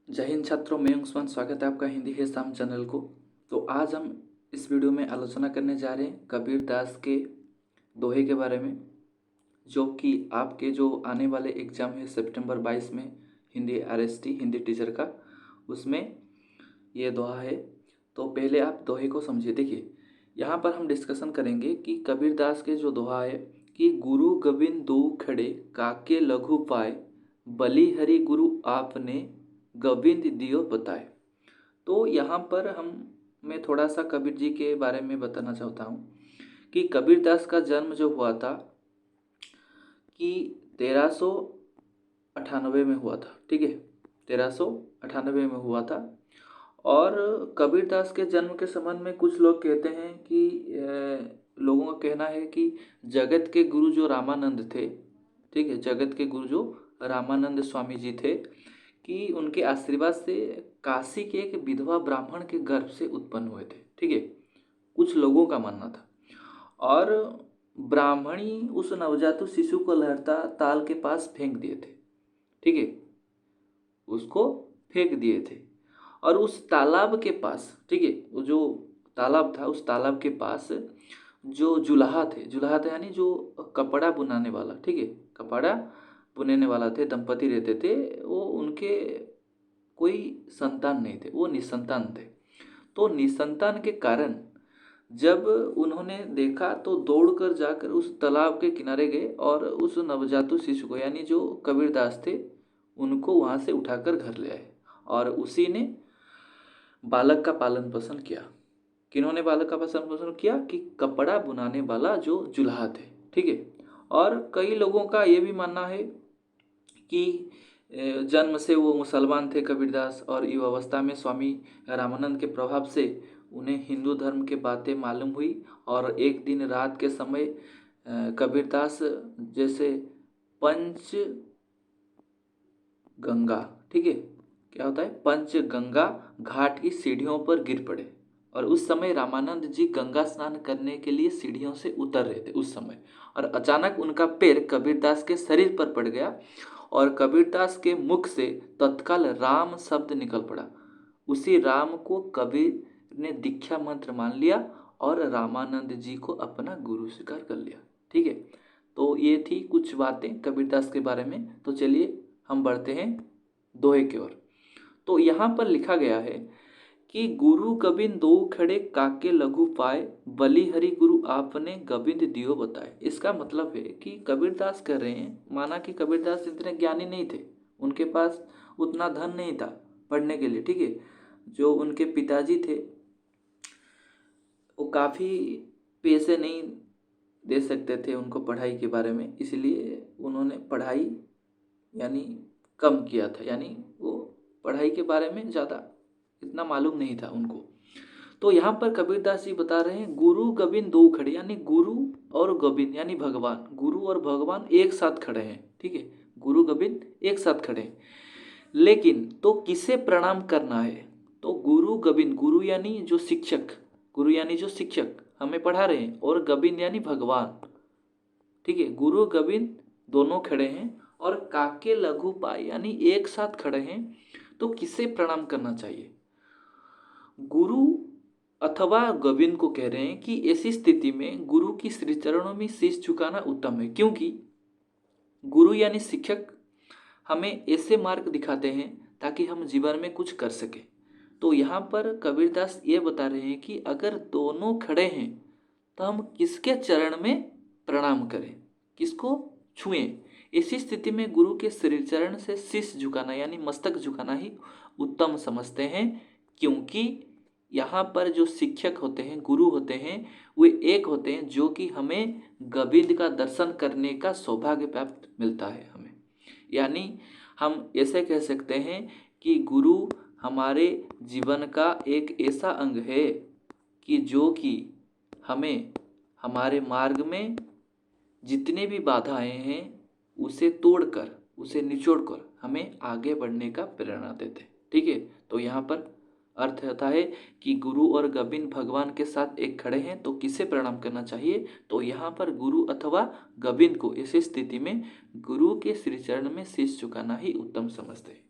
जय हिंद छात्रों, मैं उस्मान। स्वागत है आपका हिंदी है शाम चैनल को। तो आज हम इस वीडियो में आलोचना करने जा रहे हैं कबीर दास के दोहे के बारे में, जो कि आपके जो आने वाले एग्ज़ाम है सितंबर 22 में हिंदी आरएसटी हिंदी टीचर का, उसमें ये दोहा है। तो पहले आप दोहे को समझिए। देखिए, यहाँ पर हम डिस्कशन करेंगे कि कबीर दास के जो दोहा है कि गुरु गोबिंद दो खड़े काके लघु पाए, बलिहरि गुरु आपने गोविंद दियो बताए। तो यहाँ पर मैं थोड़ा सा कबीर जी के बारे में बताना चाहता हूँ कि कबीर दास का जन्म जो हुआ था कि 1398 में हुआ था। ठीक है, 1398 में हुआ था। और कबीर दास के जन्म के संबंध में कुछ लोग कहते हैं कि लोगों का कहना है कि जगत के गुरु जो रामानंद थे, ठीक है, जगत के गुरु जो रामानंद स्वामी जी थे, कि उनके आशीर्वाद से काशी के एक विधवा ब्राह्मण के गर्भ से उत्पन्न हुए थे। ठीक है, कुछ लोगों का मानना था। और ब्राह्मणी उस नवजात शिशु को लहरता ताल के पास फेंक दिए थे। ठीक है, उसको फेंक दिए थे। और उस तालाब के पास, ठीक है, वो जो तालाब था, उस तालाब के पास जो जुलाहा थे यानी जो कपड़ा बुनाने वाला, ठीक है, कपड़ा बुनने वाला थे, दंपति रहते थे। वो उनके कोई संतान नहीं थे, वो निसंतान थे। तो निसंतान के कारण जब उन्होंने देखा तो दौड़कर जाकर उस तालाब के किनारे गए और उस नवजात शिशु को, यानी जो कबीरदास थे, उनको वहाँ से उठाकर घर ले आए। और उसी ने बालक का पालन पोषण किया। किन्होंने बालक का पालन पोषण किया? कि कपड़ा बुनाने वाला जो जुल्हा थे। ठीक है, और कई लोगों का ये भी मानना है कि जन्म से वो मुसलमान थे कबीरदास, और युवावस्था में स्वामी रामानंद के प्रभाव से उन्हें हिंदू धर्म के बातें मालूम हुई। और एक दिन रात के समय कबीरदास जैसे पंच गंगा, ठीक है, क्या होता है, पंच गंगा घाट की सीढ़ियों पर गिर पड़े। और उस समय रामानंद जी गंगा स्नान करने के लिए सीढ़ियों से उतर रहे थे उस समय। और अचानक उनका पैर कबीरदास के शरीर पर पड़ गया और कबीरदास के मुख से तत्काल राम शब्द निकल पड़ा। उसी राम को कबीर ने दीक्षा मंत्र मान लिया और रामानंद जी को अपना गुरु स्वीकार कर लिया। ठीक है, तो ये थी कुछ बातें कबीरदास के बारे में। तो चलिए हम बढ़ते हैं दोहे की ओर। तो यहाँ पर लिखा गया है कि गुरु गोबिंद दो खड़े काके लघु पाए, बलिहरि गुरु आपने गोविंद दियो बताए। इसका मतलब है कि कबीरदास कह रहे हैं, माना कि कबीरदास इतने ज्ञानी नहीं थे, उनके पास उतना धन नहीं था पढ़ने के लिए। ठीक है, जो उनके पिताजी थे वो काफ़ी पैसे नहीं दे सकते थे उनको पढ़ाई के बारे में, इसलिए उन्होंने पढ़ाई यानी कम किया था, यानी वो पढ़ाई के बारे में ज़्यादा इतना मालूम नहीं था उनको। तो यहाँ पर कबीरदास जी बता रहे हैं गुरु गोबिंद दो खड़े, यानी गुरु और गोबिंद यानी भगवान, गुरु और भगवान एक साथ खड़े हैं। ठीक है, गुरु गोबिंद एक साथ खड़े हैं। लेकिन तो किसे प्रणाम करना है? तो गुरु गोबिंद, गुरु यानी जो शिक्षक, गुरु यानी जो शिक्षक हमें पढ़ा रहे हैं, और गोबिंद यानी भगवान। ठीक है, गुरु गोबिंद दोनों खड़े हैं और काके लघु पाए यानी एक साथ खड़े हैं। तो किसे प्रणाम करना चाहिए? गुरु अथवा गोविंद को कह रहे हैं कि ऐसी स्थिति में गुरु की श्री चरणों में शीश झुकाना उत्तम है, क्योंकि गुरु यानी शिक्षक हमें ऐसे मार्ग दिखाते हैं ताकि हम जीवन में कुछ कर सके। तो यहाँ पर कबीरदास ये बता रहे हैं कि अगर दोनों खड़े हैं तो हम किसके चरण में प्रणाम करें, किसको छुएं। ऐसी स्थिति में गुरु के श्री चरण से शीश झुकाना यानी मस्तक झुकाना ही उत्तम समझते हैं, क्योंकि यहाँ पर जो शिक्षक होते हैं, गुरु होते हैं, वे एक होते हैं जो कि हमें गोविंद का दर्शन करने का सौभाग्य प्राप्त मिलता है हमें। यानी हम ऐसे कह सकते हैं कि गुरु हमारे जीवन का एक ऐसा अंग है कि जो कि हमें हमारे मार्ग में जितने भी बाधाएं हैं उसे तोड़कर, उसे निचोड़कर हमें आगे बढ़ने का प्रेरणा देते। ठीक है, तो यहाँ पर अर्थ होता है कि गुरु और गोविंद भगवान के साथ एक खड़े हैं तो किसे प्रणाम करना चाहिए? तो यहाँ पर गुरु अथवा गोविंद को ऐसी स्थिति में गुरु के श्री चरण में शीश झुकाना ही उत्तम समझते हैं।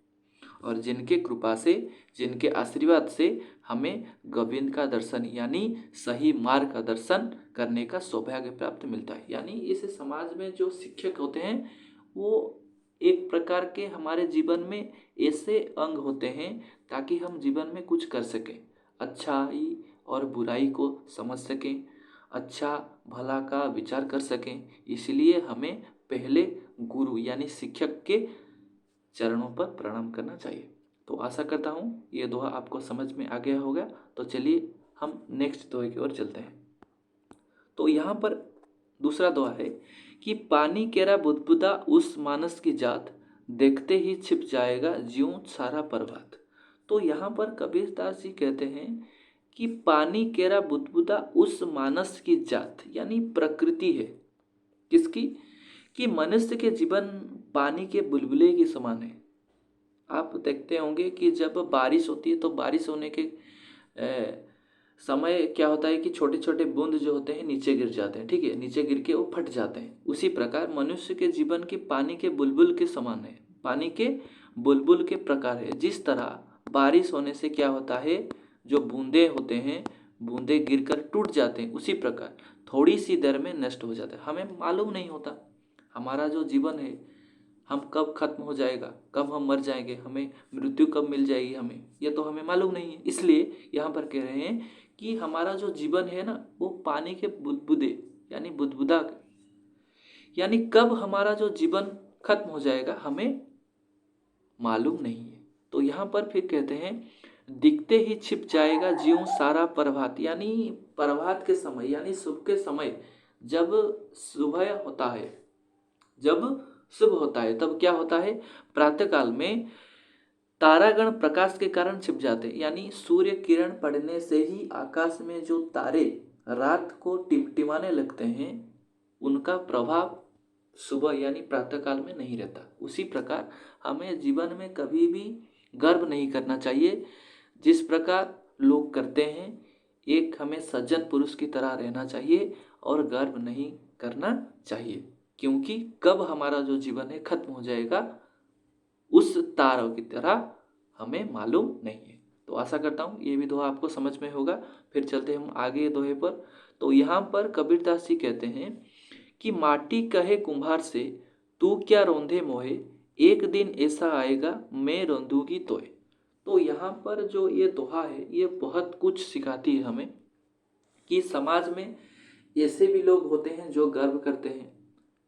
और जिनके कृपा से, जिनके आशीर्वाद से हमें गोविंद का दर्शन यानी सही मार्ग का दर्शन करने का सौभाग्य प्राप्त मिलता है। यानी इस समाज में जो शिक्षक होते हैं वो एक प्रकार के हमारे जीवन में ऐसे अंग होते हैं ताकि हम जीवन में कुछ कर सकें, अच्छाई और बुराई को समझ सकें, अच्छा भला का विचार कर सकें। इसलिए हमें पहले गुरु यानी शिक्षक के चरणों पर प्रणाम करना चाहिए। तो आशा करता हूँ ये दोहा आपको समझ में आ गया होगा। तो चलिए हम नेक्स्ट दोहे की ओर चलते हैं। तो यहाँ पर दूसरा दोहा है कि पानी केरा बुदबुदा उस मानस की जात, देखते ही छिप जाएगा ज्यों सारा पर्वत। तो यहाँ पर कबीरदास जी कहते हैं कि पानी केरा बुदबुदा उस मानस की जात यानी प्रकृति है किसकी, कि मनुष्य के जीवन पानी के बुलबुले के समान है। आप देखते होंगे कि जब बारिश होती है तो बारिश होने के समय क्या होता है कि छोटे छोटे बूंद जो होते हैं नीचे गिर जाते हैं, ठीक है, नीचे गिर के वो फट जाते हैं। उसी प्रकार मनुष्य के जीवन के पानी के बुलबुल के समान है, पानी के बुलबुल के प्रकार है। जिस तरह बारिश होने से क्या होता है, जो बूंदे होते हैं बूंदे गिरकर टूट जाते हैं, उसी प्रकार थोड़ी सी देर में नष्ट हो जाता है। हमें मालूम नहीं होता हमारा जो जीवन है हम कब खत्म हो जाएगा, कब हम मर जाएंगे, हमें मृत्यु कब मिल जाएगी, हमें ये तो हमें मालूम नहीं है। इसलिए यहाँ पर कह रहे हैं कि हमारा जो जीवन है ना वो पानी के बुदबुदे यानी बुदबुदा, यानी कब हमारा जो जीवन खत्म हो जाएगा हमें मालूम नहीं है। तो यहाँ पर फिर कहते हैं दिखते ही छिप जाएगा ज्यों सारा प्रभात, यानी प्रभात के समय यानी सुबह के समय जब सुबह होता है, जब शुभ होता है तब क्या होता है, प्रातः काल में तारागण प्रकाश के कारण छिप जाते हैं। यानी सूर्य किरण पड़ने से ही आकाश में जो तारे रात को टिमटिमाने लगते हैं उनका प्रभाव सुबह यानी प्रातः काल में नहीं रहता। उसी प्रकार हमें जीवन में कभी भी गर्व नहीं करना चाहिए जिस प्रकार लोग करते हैं। एक हमें सज्जन पुरुष की तरह रहना चाहिए और गर्व नहीं करना चाहिए, क्योंकि कब हमारा जो जीवन है खत्म हो जाएगा उस तारों की तरह हमें मालूम नहीं है। तो आशा करता हूँ ये भी दोहा आपको समझ में होगा। फिर चलते हम आगे दोहे पर। तो यहाँ पर कबीरदास जी कहते हैं कि माटी कहे कुम्हार से तू क्या रोंधे मोहे, एक दिन ऐसा आएगा मैं रोंधूंगी तोय। तो यहाँ पर जो ये दोहा है ये बहुत कुछ सिखाती है हमें कि समाज में ऐसे भी लोग होते हैं जो गर्व करते हैं,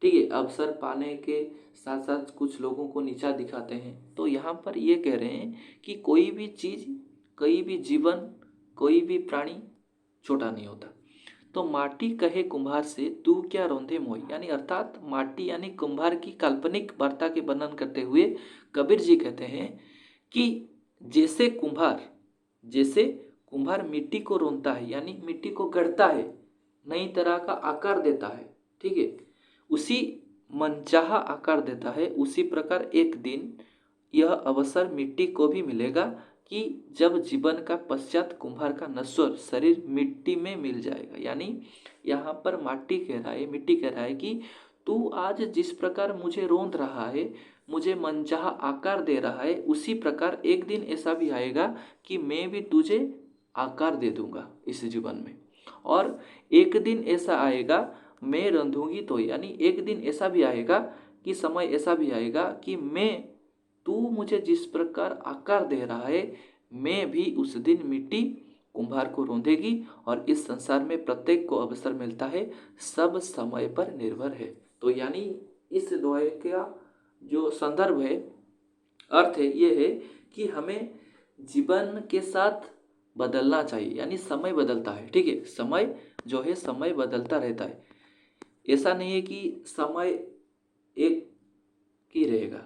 ठीक है, अवसर पाने के साथ साथ कुछ लोगों को नीचा दिखाते हैं। तो यहाँ पर ये कह रहे हैं कि कोई भी चीज़, कोई भी जीवन, कोई भी प्राणी छोटा नहीं होता। तो माटी कहे कुम्हार से तू क्या रोंधे मोही, यानी अर्थात माटी यानी कुम्हार की काल्पनिक वार्ता के वर्णन करते हुए कबीर जी कहते हैं कि जैसे कुम्हार मिट्टी को रोंधता है यानी मिट्टी को गढ़ता है, नई तरह का आकार देता है, ठीक है, उसी मनचाहा आकार देता है, उसी प्रकार एक दिन यह अवसर मिट्टी को भी मिलेगा कि जब जीवन का पश्चात कुम्हार का नश्वर शरीर मिट्टी में मिल जाएगा। यानी यहाँ पर मिट्टी कह रहा है कि तू आज जिस प्रकार मुझे रोंद रहा है, मुझे मनचाहा आकार दे रहा है, उसी प्रकार एक दिन ऐसा भी आएगा कि मैं भी तुझे आकार दे दूंगा इस जीवन में। और एक दिन ऐसा आएगा मैं रंधूंगी तो, यानी एक दिन ऐसा भी आएगा कि समय ऐसा भी आएगा कि तू मुझे जिस प्रकार आकार दे रहा है मैं भी उस दिन मिट्टी कुम्हार को रोंधेगी। और इस संसार में प्रत्येक को अवसर मिलता है, सब समय पर निर्भर है। तो यानी इस दोहे का जो संदर्भ है, अर्थ है, ये है कि हमें जीवन के साथ बदलना चाहिए। यानी समय बदलता है, ठीक है, समय जो है समय बदलता रहता है। ऐसा नहीं है कि समय एक ही रहेगा,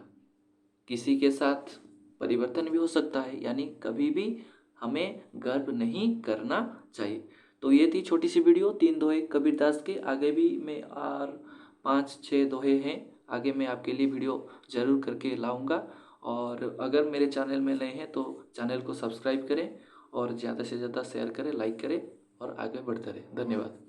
किसी के साथ परिवर्तन भी हो सकता है। यानी कभी भी हमें गर्व नहीं करना चाहिए। तो ये थी छोटी सी वीडियो, 3 दोहे कबीरदास के। आगे भी मैं और 5-6 दोहे हैं, आगे मैं आपके लिए वीडियो ज़रूर करके लाऊंगा। और अगर मेरे चैनल में नए हैं तो चैनल को सब्सक्राइब करें और ज़्यादा से ज़्यादा शेयर करें, लाइक करें और आगे बढ़ते रहें। धन्यवाद।